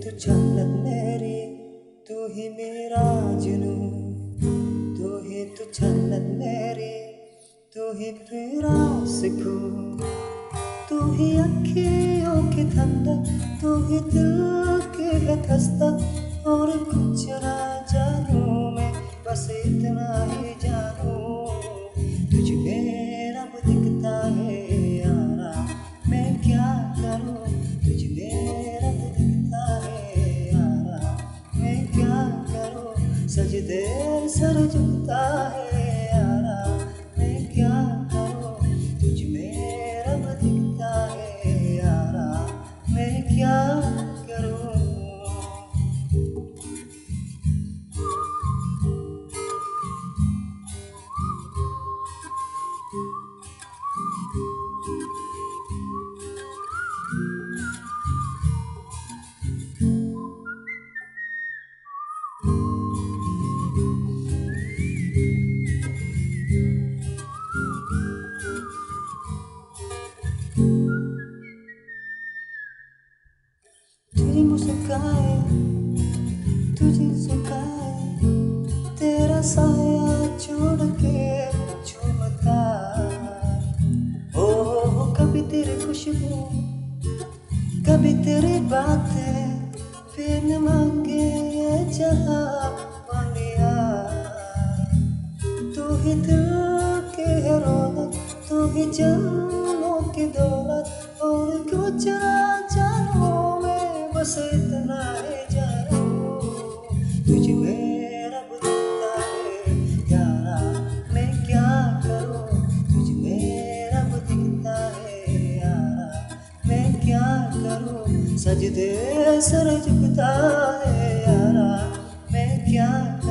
तू जन्नत मेरी, तू ही मेरा जुनू, तू ही तू जन्नत मेरी, तू ही मेरा सुकून, तू ही अखियों की ठंडक, तू ही दिल की है खस्ता। और कुछ ना जानू मैं, बस इतना ही जानू, तुझ में रब दिखता है यारा, मैं क्या करूं। तुझ में रब दिखता है यारा, मैं क्या करूं। सजदे सर झुकता है यारा, मैं क्या करूं। तुझ में रब दिखता है यारा, मैं क्या करूं। तुझे मुस्काए, तुझे सुखाए, तेरा साया छोड़ के झूमता। ओ कभी तेरी खुशबू, कभी तेरी बातें, बिन मांगे ये जहां पानिया। तू ही दिल के है रौनक, तू ही जन्मों की दौलत। और कुछ ना जानू मैं, बस इतना ही जानू, तुझ में रब दिखता है यारा, मैं क्या करूं। तुझ में रब दिखता है यारा, मैं क्या करूं। सजदे सर झुकता है यारा, मैं क्या करूं।